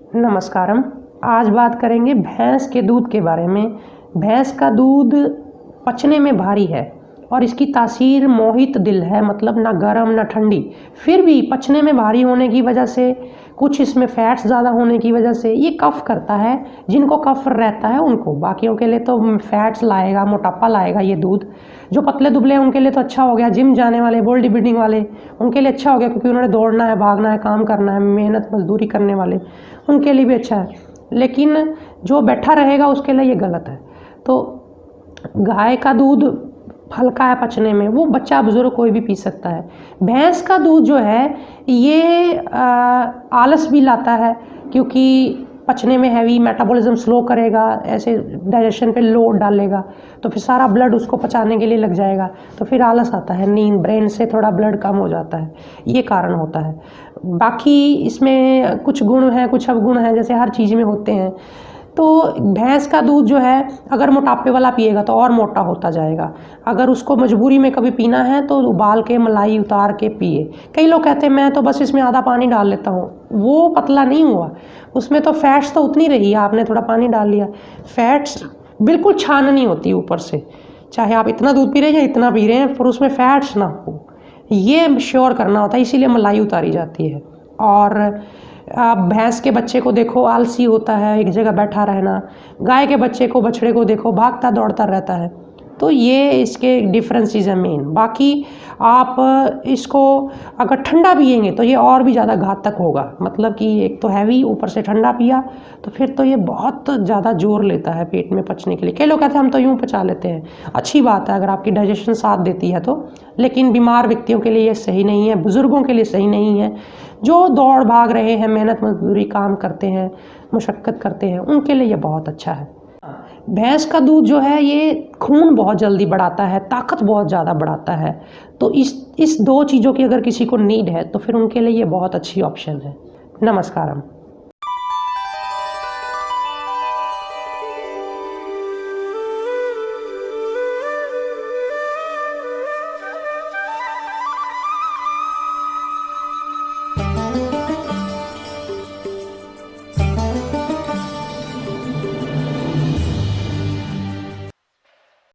नमस्कारम। आज बात करेंगे भैंस के दूध के बारे में। भैंस का दूध पचने में भारी है और इसकी तासीर मोहित दिल है, मतलब ना गर्म ना ठंडी। फिर भी पचने में भारी होने की वजह से, कुछ इसमें फैट्स ज़्यादा होने की वजह से ये कफ करता है। जिनको कफ रहता है उनको, बाकियों के लिए तो फैट्स लाएगा, मोटापा लाएगा ये दूध। जो पतले दुबले हैं उनके लिए तो अच्छा हो गया, जिम जाने वाले, बॉडी बिल्डिंग वाले, उनके लिए अच्छा हो गया क्योंकि उन्होंने दौड़ना है, भागना है, काम करना है, मेहनत मजदूरी करने वाले, उनके लिए भी अच्छा है। लेकिन जो बैठा रहेगा उसके लिए ये गलत है। तो गाय का दूध हल्का है पचने में, वो बच्चा बुजुर्ग कोई भी पी सकता है। भैंस का दूध जो है ये आलस भी लाता है क्योंकि पचने में हैवी, मेटाबॉलिज्म स्लो करेगा, ऐसे डाइजेशन पे लोड डालेगा, तो फिर सारा ब्लड उसको पचाने के लिए लग जाएगा, तो फिर आलस आता है, नींद, ब्रेन से थोड़ा ब्लड कम हो जाता है, ये कारण होता है। बाकी इसमें कुछ गुण हैं, कुछ अवगुण हैं, जैसे हर चीज़ में होते हैं। तो भैंस का दूध जो है अगर मोटापे वाला पिएगा तो और मोटा होता जाएगा। अगर उसको मजबूरी में कभी पीना है तो उबाल के मलाई उतार के पिए। कई लोग कहते हैं मैं तो बस इसमें आधा पानी डाल लेता हूँ, वो पतला नहीं हुआ, उसमें तो फैट्स तो उतनी रही, आपने थोड़ा पानी डाल लिया। फैट्स बिल्कुल छाननी होती है ऊपर से, चाहे आप इतना दूध पी रहे हैं या इतना पी रहे हैं, पर उसमें फैट्स ना हो, ये श्योर करना होता है, इसीलिए मलाई उतारी जाती है। और आप भैंस के बच्चे को देखो, आलसी होता है, एक जगह बैठा रहना। गाय के बच्चे को, बछड़े को देखो, भागता दौड़ता रहता है। तो ये इसके डिफरेंस चीज़ है मेन। बाकी आप इसको अगर ठंडा पिएंगे तो ये और भी ज़्यादा घातक होगा, मतलब कि एक तो हैवी, ऊपर से ठंडा पिया तो फिर तो ये बहुत ज़्यादा जोर लेता है पेट में पचने के लिए। कई लोग कहते हैं हम तो यूँ पचा लेते हैं, अच्छी बात है अगर आपकी डाइजेशन साथ देती है तो, लेकिन बीमार व्यक्तियों के लिए ये सही नहीं है, बुज़ुर्गों के लिए सही नहीं है, जो दौड़ भाग रहे हैं, मेहनत मजदूरी काम करते हैं, मुशक्क़त करते हैं, उनके लिए ये बहुत अच्छा है। भैंस का दूध जो है ये खून बहुत जल्दी बढ़ाता है, ताकत बहुत ज़्यादा बढ़ाता है। तो इस दो चीज़ों की अगर किसी को नीड है तो फिर उनके लिए ये बहुत अच्छी ऑप्शन है। नमस्कारम।